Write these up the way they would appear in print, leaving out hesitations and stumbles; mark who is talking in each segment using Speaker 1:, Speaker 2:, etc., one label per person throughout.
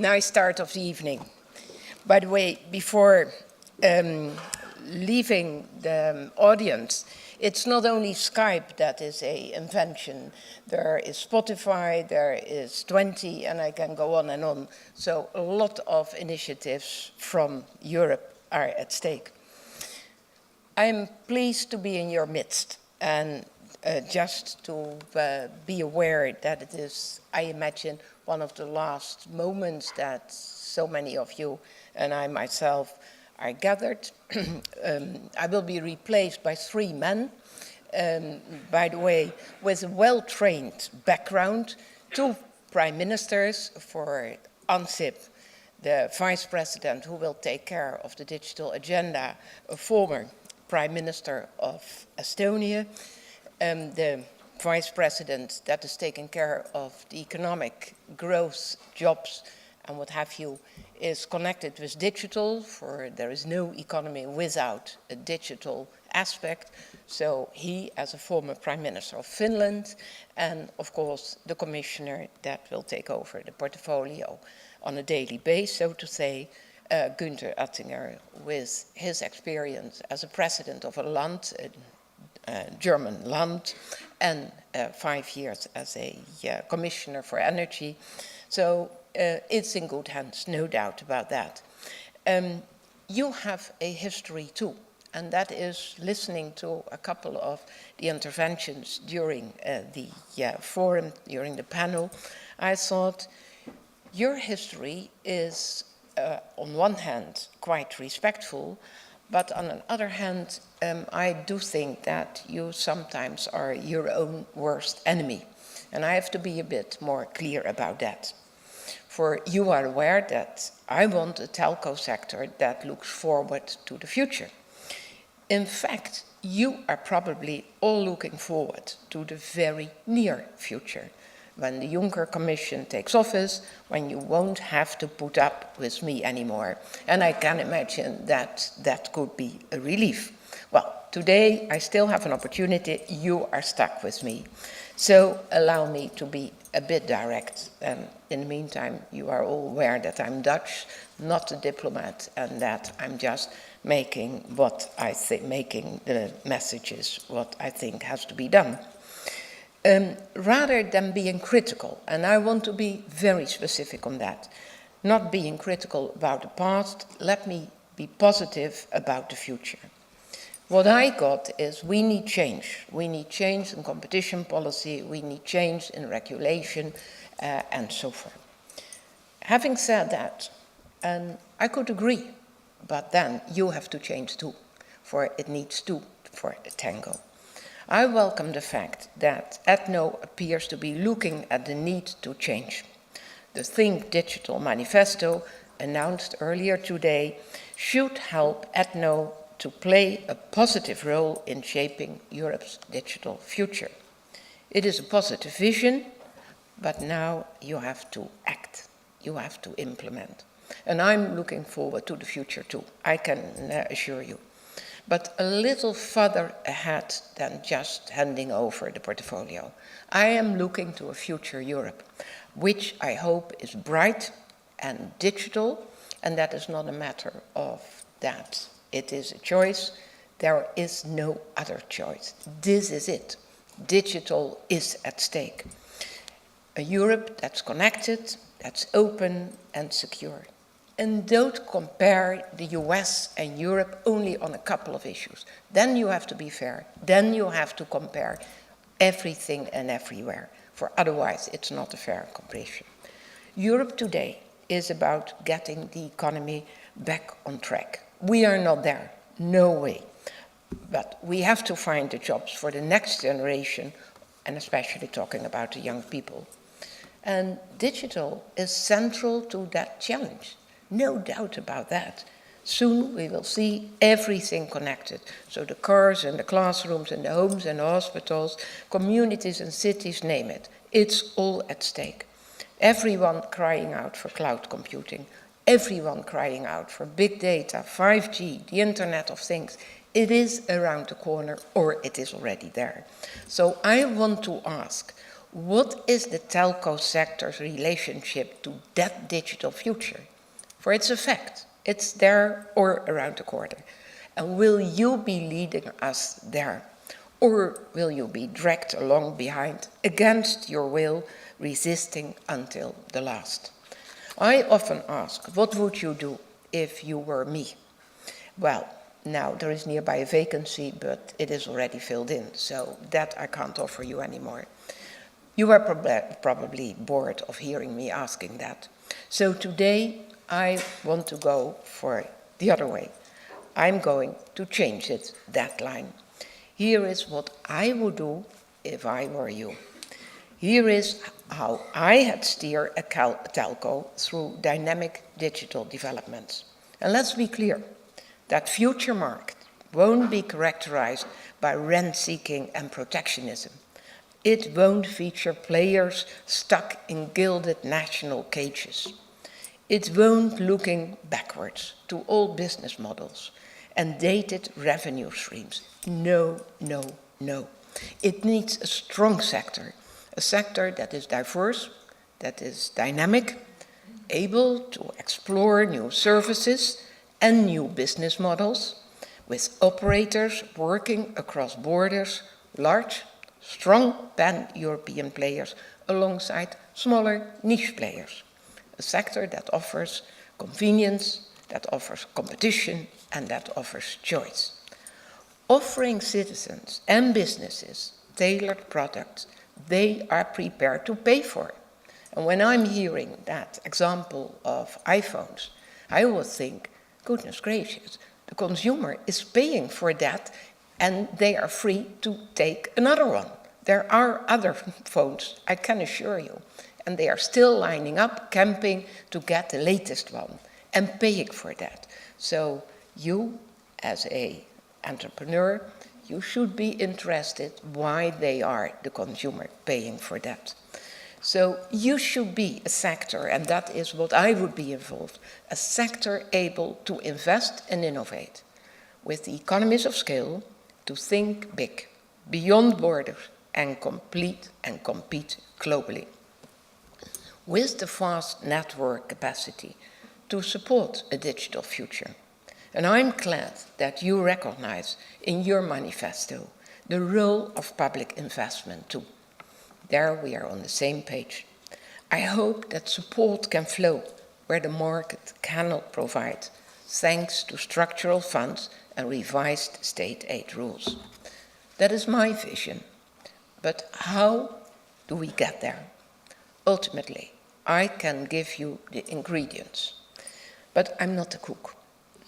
Speaker 1: nice start of the evening. By the way, before leaving the audience, it's not only Skype that is an invention. There is Spotify, there is 20, and I can go on and on. So a lot of initiatives from Europe are at stake. I'm pleased to be in your midst, and just to be aware that it is, I imagine, one of the last moments that so many of you and I myself are gathered. I will be replaced by 3 men, by the way, with a well-trained background, 2 prime ministers for ANSIP, the vice president who will take care of the digital agenda, a former prime minister of Estonia, the vice president that is taking care of the economic growth, jobs, and what have you, is connected with digital, for there is no economy without a digital aspect. So he, as a former Prime Minister of Finland, and of course the commissioner that will take over the portfolio on a daily basis, so to say, Günther Oettinger, with his experience as a president of a land, a German land, and 5 years as a commissioner for energy. So it's in good hands, no doubt about that. You have a history too, and that is listening to a couple of the interventions during the forum, during the panel. I thought your history is, on one hand, quite respectful, but on the other hand, I do think that you sometimes are your own worst enemy. And I have to be a bit more clear about that. For you are aware that I want a telco sector that looks forward to the future. In fact, you are probably all looking forward to the very near future, when the Juncker Commission takes office, when you won't have to put up with me anymore. And I can imagine that that could be a relief. Well, today I still have an opportunity. You are stuck with me. So allow me to be a bit direct. And in the meantime, you are all aware that I'm Dutch, not a diplomat, and that I'm just making what I think, making the messages what I think has to be done. Rather than being critical, and I want to be very specific on that, not being critical about the past, let me be positive about the future. What I got is we need change. We need change in competition policy, we need change in regulation, and so forth. Having said that, I could agree, but then you have to change too, for it needs two for the tango. I welcome the fact that ETNO appears to be looking at the need to change. The Think Digital Manifesto, announced earlier today, should help ETNO to play a positive role in shaping Europe's digital future. It is a positive vision, but now you have to act, you have to implement. And I'm looking forward to the future too, I can assure you. But a little further ahead than just handing over the portfolio. I am looking to a future Europe, which I hope is bright and digital, and that is not a matter of that. It is a choice. There is no other choice. This is it. Digital is at stake. A Europe that's connected, that's open and secure. And don't compare the US and Europe only on a couple of issues. Then you have to be fair. Then you have to compare everything and everywhere. For otherwise, it's not a fair comparison. Europe today is about getting the economy back on track. We are not there, no way. But we have to find the jobs for the next generation, and especially talking about the young people. And digital is central to that challenge. No doubt about that. Soon we will see everything connected. So the cars and the classrooms and the homes and the hospitals, communities and cities, name it. It's all at stake. Everyone crying out for cloud computing. Everyone crying out for big data, 5G, the Internet of Things. It is around the corner, or it is already there. So I want to ask, What is the telco sector's relationship to that digital future? For it's a fact. It's there or around the corner. And will you be leading us there? Or will you be dragged along behind against your will, resisting until the last? I often ask, what would you do if you were me? Well, now there is nearby a vacancy, but it is already filled in, so that I can't offer you anymore. You are probably bored of hearing me asking that. So today I want to go for the other way. I'm going to change it, that line. Here is what I would do if I were you. Here is how I had steered a telco through dynamic digital developments. And let's be clear, that future market won't be characterized by rent-seeking and protectionism. It won't feature players stuck in gilded national cages. It won't looking backwards to old business models and dated revenue streams. No, no, no. It needs a strong sector, a sector that is diverse, that is dynamic, able to explore new services and new business models, with operators working across borders, large, strong pan-European players alongside smaller niche players. A sector that offers convenience, that offers competition, and that offers choice. Offering citizens and businesses tailored products they are prepared to pay for. And when I'm hearing that example of iPhones, I always think, goodness gracious, the consumer is paying for that and they are free to take another one. There are other phones, I can assure you, and they are still lining up, camping to get the latest one and paying for that. So you, as an entrepreneur, you should be interested why they are, the consumer, paying for that. So you should be a sector, and that is what I would be involved, a sector able to invest and innovate with the economies of scale to think big, beyond borders, and compete globally. With the vast network capacity to support a digital future. And I'm glad that you recognize in your manifesto the role of public investment too. There we are on the same page. I hope that support can flow where the market cannot provide, thanks to structural funds and revised state aid rules. That is my vision. But how do we get there? Ultimately, I can give you the ingredients. But I'm not a cook,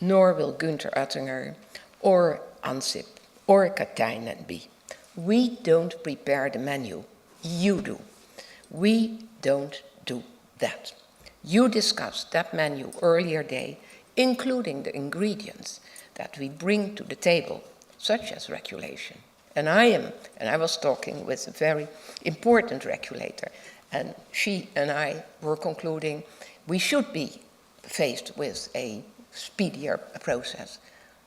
Speaker 1: nor will Günther Oettinger, or Ansip, or Katainen be. We don't prepare the menu. You do. We don't do that. You discussed that menu earlier today, including the ingredients that we bring to the table, such as regulation. And I was talking with a very important regulator, and she and I were concluding we should be faced with a speedier process,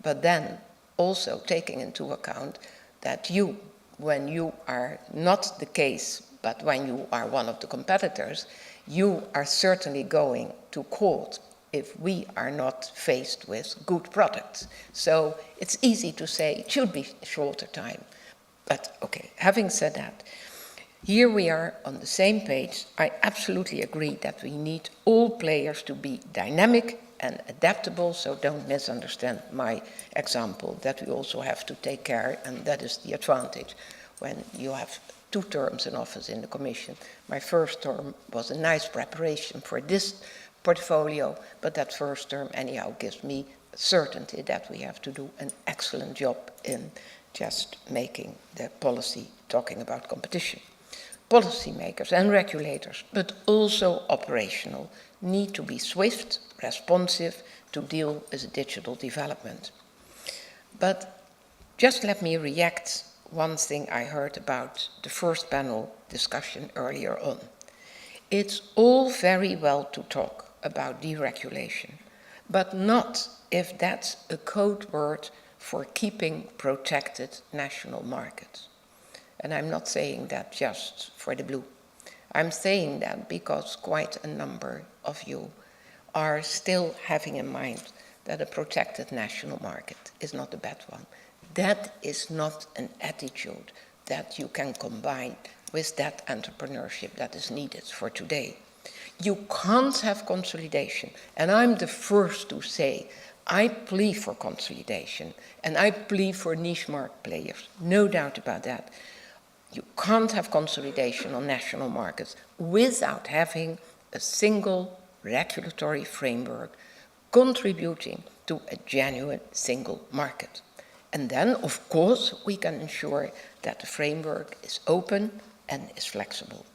Speaker 1: but then also taking into account that you, when you are not the case, but when you are one of the competitors, you are certainly going to court if we are not faced with good products. So it's easy to say it should be shorter time. But okay, having said that, here we are on the same page. I absolutely agree that we need all players to be dynamic and adaptable, so don't misunderstand my example, that we also have to take care, and that is the advantage when you have 2 terms in office in the Commission. My first term was a nice preparation for this portfolio, but that first term anyhow gives me certainty that we have to do an excellent job in just making the policy talking about competition. Policymakers and regulators, but also operational, need to be swift, responsive to deal with digital development. But just let me react one thing I heard about the first panel discussion earlier on. It's all very well to talk about deregulation, but not if that's a code word for keeping protected national markets. And I'm not saying that just for the blue. I'm saying that because quite a number of you are still having in mind that a protected national market is not a bad one. That is not an attitude that you can combine with that entrepreneurship that is needed for today. You can't have consolidation, and I'm the first to say I plead for consolidation, and I plead for niche market players, no doubt about that. You can't have consolidation on national markets without having a single regulatory framework contributing to a genuine single market. And then, of course, we can ensure that the framework is open and is flexible.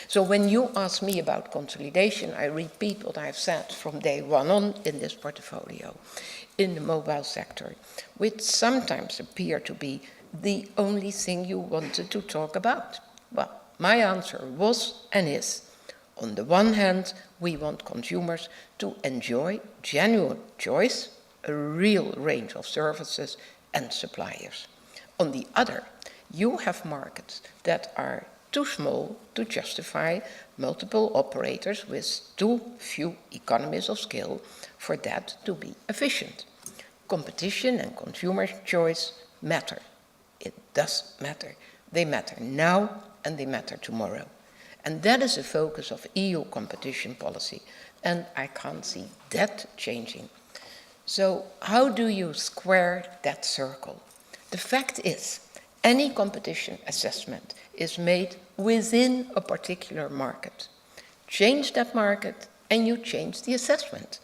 Speaker 1: So when you ask me about consolidation, I repeat what I've said from day one on in this portfolio. In the mobile sector, which sometimes appear to be the only thing you wanted to talk about. Well, my answer was and is, on the one hand, we want consumers to enjoy genuine choice, a real range of services and suppliers. On the other, you have markets that are too small to justify multiple operators with too few economies of scale for that to be efficient. Competition and consumer choice matter. It does matter. They matter now and they matter tomorrow. And that is the focus of EU competition policy, and I can't see that changing. So how do you square that circle? The fact is, any competition assessment is made within a particular market. Change that market and you change the assessment.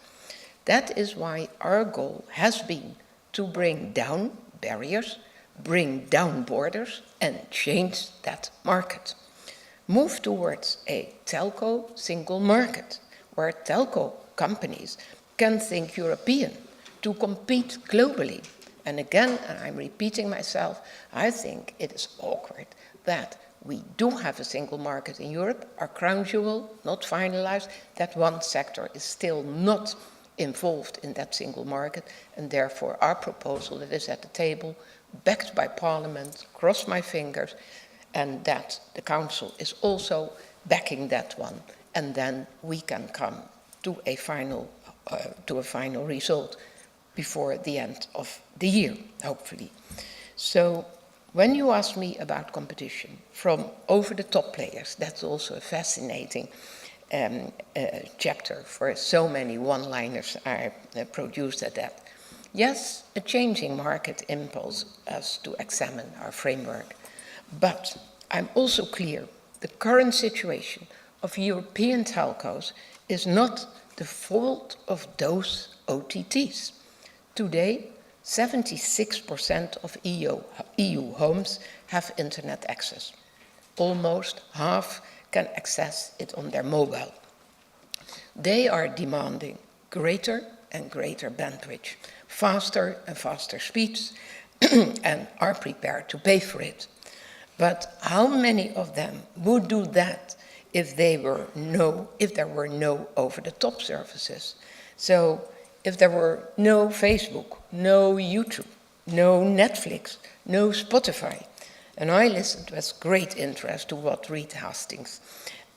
Speaker 1: That is why our goal has been to bring down barriers, bring down borders, and change that market. Move towards a telco single market, where telco companies can think European to compete globally. And again, and I'm repeating myself, I think it is awkward that we do have a single market in Europe, our crown jewel, not finalized, that one sector is still not involved in that single market, and therefore our proposal that is at the table, backed by Parliament, cross my fingers, and that the Council is also backing that one, and then we can come to a final result before the end of the year, hopefully. So when you ask me about competition from over-the-top players, that's also a fascinating chapter for so many one-liners are produced at that. Yes, a changing market impels us to examine our framework, but I'm also clear the current situation of European telcos is not the fault of those OTTs. Today, 76% of EU homes have internet access. Almost half can access it on their mobile. They are demanding greater and greater bandwidth, faster and faster speeds, and are prepared to pay for it. But how many of them would do that if there were no over-the-top services? So if there were no Facebook, no YouTube, no Netflix, no Spotify. And I listened with great interest to what Reed Hastings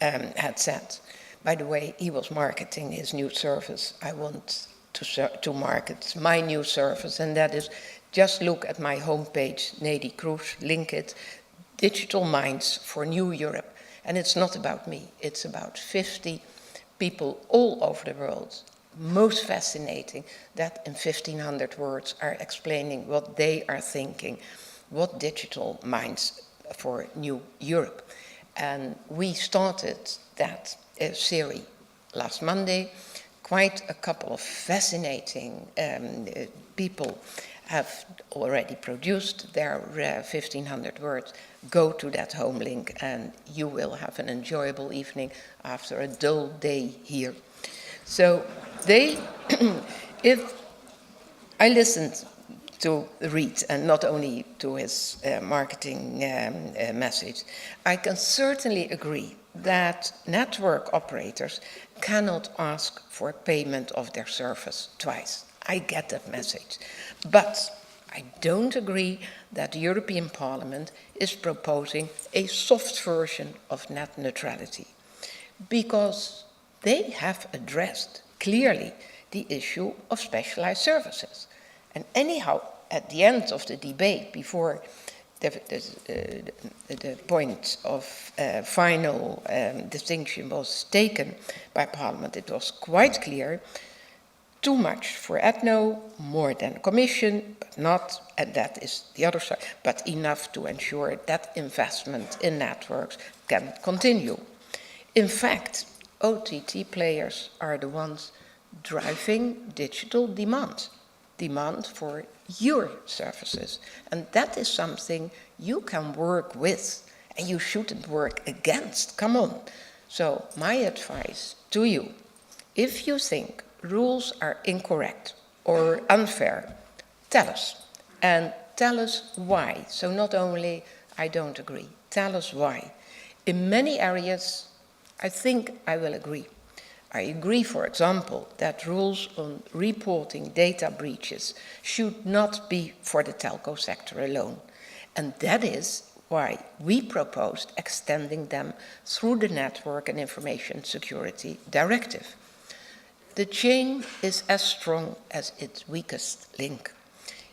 Speaker 1: had said. By the way, he was marketing his new service. I want to market my new service, and that is just look at my homepage, Neelie Kroes, link it, Digital Minds for New Europe. And it's not about me, it's about 50 people all over the world. Most fascinating that in 1,500 words are explaining what they are thinking, what digital minds for New Europe. And we started that series last Monday. Quite a couple of fascinating people have already produced their 1,500 words. Go to that home link and you will have an enjoyable evening after a dull day here. So if I listened to Reed and not only to his marketing message, I can certainly agree that network operators cannot ask for payment of their service twice. I get that message. But I don't agree that the European Parliament is proposing a soft version of net neutrality, because they have addressed clearly the issue of specialized services. And anyhow, at the end of the debate, before the point of final distinction was taken by Parliament, it was quite clear: too much for ETNO, more than the Commission, but not, and that is the other side, but enough to ensure that investment in networks can continue. In fact, OTT players are the ones driving digital demand for your services. And that is something you can work with, and you shouldn't work against. Come on. So my advice to you, if you think rules are incorrect or unfair, tell us. And tell us why. So not only I don't agree, tell us why. In many areas, I think I will agree. I agree, for example, that rules on reporting data breaches should not be for the telco sector alone. And that is why we proposed extending them through the Network and Information Security Directive. The chain is as strong as its weakest link.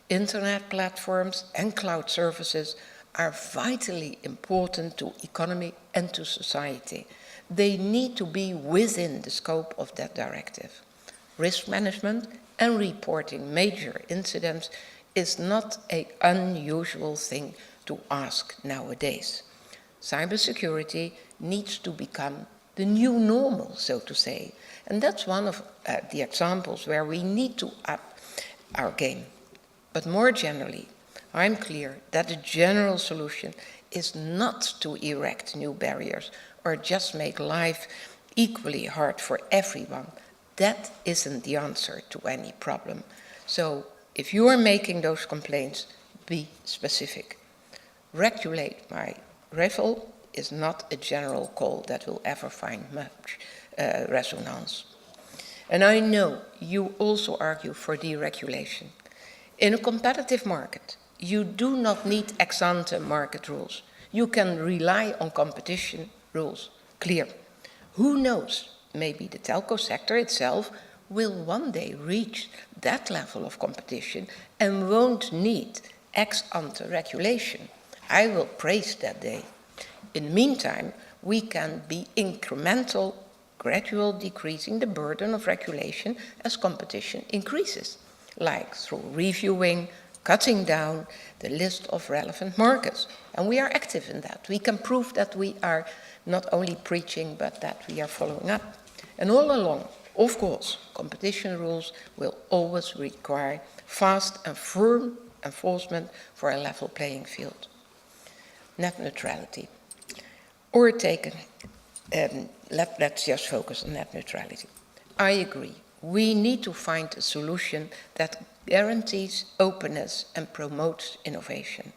Speaker 1: Internet platforms and cloud services are vitally important to economy and to society. They need to be within the scope of that directive. Risk management and reporting major incidents is not an unusual thing to ask nowadays. Cybersecurity needs to become the new normal, so to say. And that's one of the examples where we need to up our game. But more generally, I'm clear that the general solution is not to erect new barriers or just make life equally hard for everyone. That isn't the answer to any problem. So if you are making those complaints, be specific. Regulate my rifle is not a general call that will ever find much resonance. And I know you also argue for deregulation. In a competitive market, you do not need ex-ante market rules. You can rely on competition rules. Clear. Who knows? Maybe the telco sector itself will one day reach that level of competition and won't need ex-ante regulation. I will praise that day. In the meantime, we can be incremental, gradual decreasing the burden of regulation as competition increases, like through reviewing, cutting down the list of relevant markets. And we are active in that. We can prove that we are not only preaching, but that we are following up. And all along, of course, competition rules will always require fast and firm enforcement for a level playing field. Net neutrality. Or taken, let's just focus on net neutrality. I agree. We need to find a solution that guarantees openness and promotes innovation.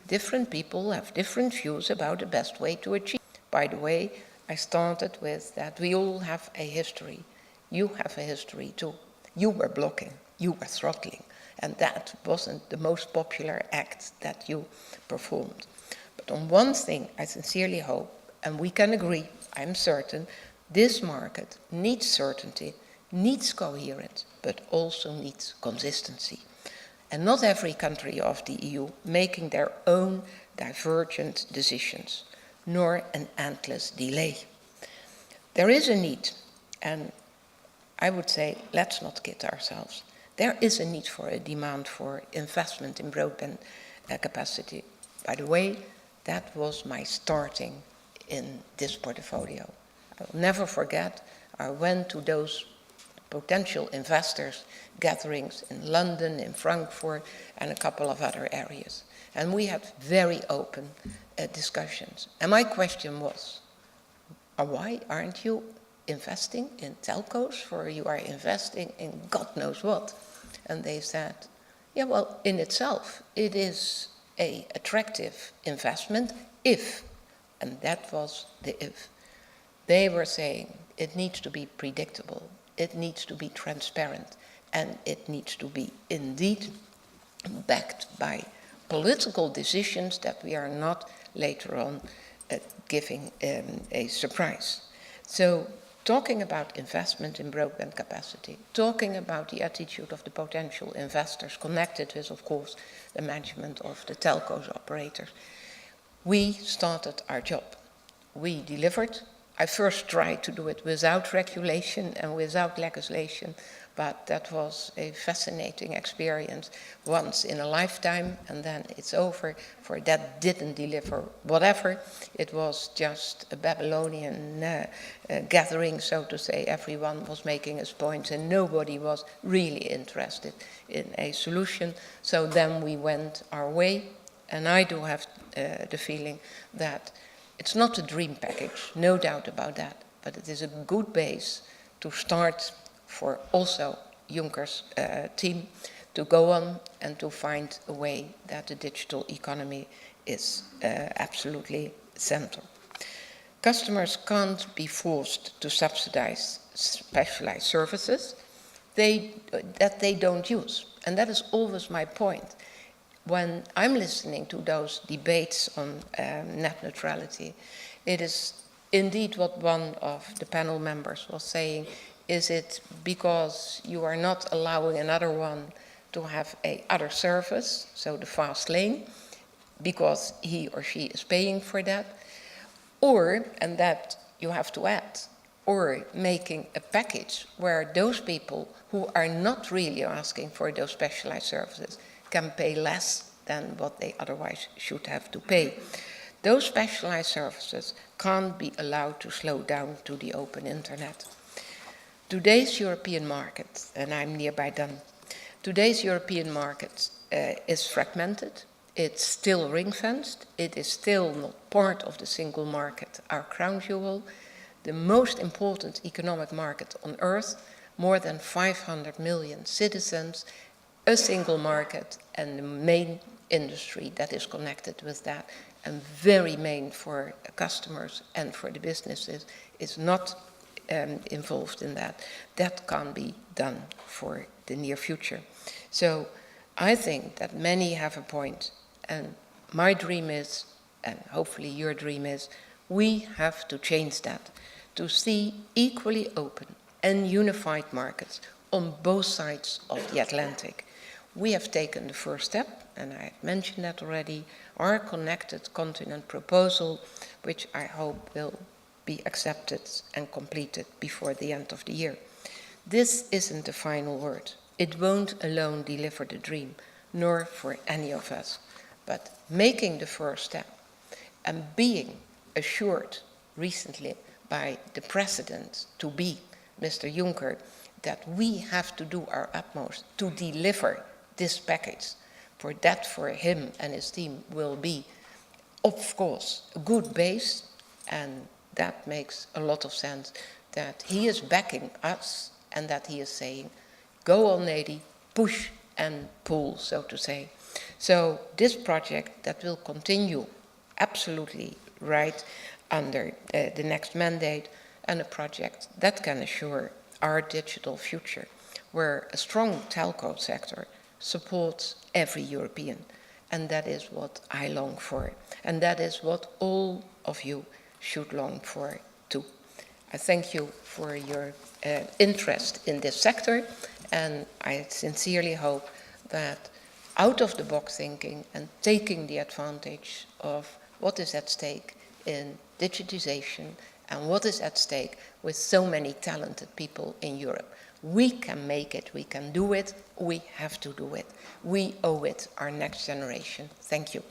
Speaker 1: Different people have different views about the best way to achieve. By the way, I started with that we all have a history. You have a history too. You were blocking, you were throttling, and that wasn't the most popular act that you performed. But on one thing I sincerely hope, and we can agree, I'm certain, this market needs certainty, needs coherence, but also needs consistency. And not every country of the EU making their own divergent decisions, nor an endless delay. There is a need, and I would say, let's not kid ourselves. There is a need for a demand for investment in broadband capacity. By the way, that was my starting in this portfolio. I will never forget, I went to those potential investors gatherings in London, in Frankfurt, and a couple of other areas. And we had very open discussions. And my question was, why aren't you investing in telcos, for you are investing in God knows what? And they said, yeah, well, in itself, it is an attractive investment if, and that was the if. They were saying it needs to be predictable, it needs to be transparent, and it needs to be indeed backed by political decisions that we are not later on giving a surprise. So talking about investment in broadband capacity, talking about the attitude of the potential investors connected with, of course, the management of the telcos operators, we started our job. We delivered. I first tried to do it without regulation and without legislation, but that was a fascinating experience once in a lifetime, and then it's over. For that didn't deliver whatever. It was just a Babylonian gathering, so to say. Everyone was making his points and nobody was really interested in a solution. So then we went our way, and I do have the feeling that it's not a dream package, no doubt about that, but it is a good base to start for also Juncker's team to go on and to find a way that the digital economy is absolutely central. Customers can't be forced to subsidize specialized services that they don't use. And that is always my point. When I'm listening to those debates on net neutrality, it is indeed what one of the panel members was saying. Is it because you are not allowing another one to have a other service, so the fast lane, because he or she is paying for that? Or, and that you have to add, or making a package where those people who are not really asking for those specialized services can pay less than what they otherwise should have to pay. Those specialized services can't be allowed to slow down to the open internet. Today's European market, and I'm nearby done, today's European market is fragmented, it's still ring-fenced, it is still not part of the single market, our crown jewel, the most important economic market on earth, more than 500 million citizens, a single market, and the main industry that is connected with that, and very main for customers and for the businesses, is not involved in that. That can't be done for the near future. So I think that many have a point, and my dream is, and hopefully your dream is, we have to change that, to see equally open and unified markets on both sides of the Atlantic. We have taken the first step, and I mentioned that already, our Connected Continent proposal, which I hope will be accepted and completed before the end of the year. This isn't the final word. It won't alone deliver the dream, nor for any of us. But making the first step and being assured recently by the President-to-be, Mr. Juncker, that we have to do our utmost to deliver this package, for that for him and his team will be, of course, a good base, and that makes a lot of sense, that he is backing us and that he is saying, go on, Neelie, push and pull, so to say. So this project that will continue absolutely right under the next mandate, and a project that can assure our digital future, where a strong telco sector supports every European. And that is what I long for. And that is what all of you should long for too. I thank you for your interest in this sector, and I sincerely hope that out of the box thinking and taking the advantage of what is at stake in digitization and what is at stake with so many talented people in Europe, we can make it, we can do it, we have to do it. We owe it our next generation. Thank you.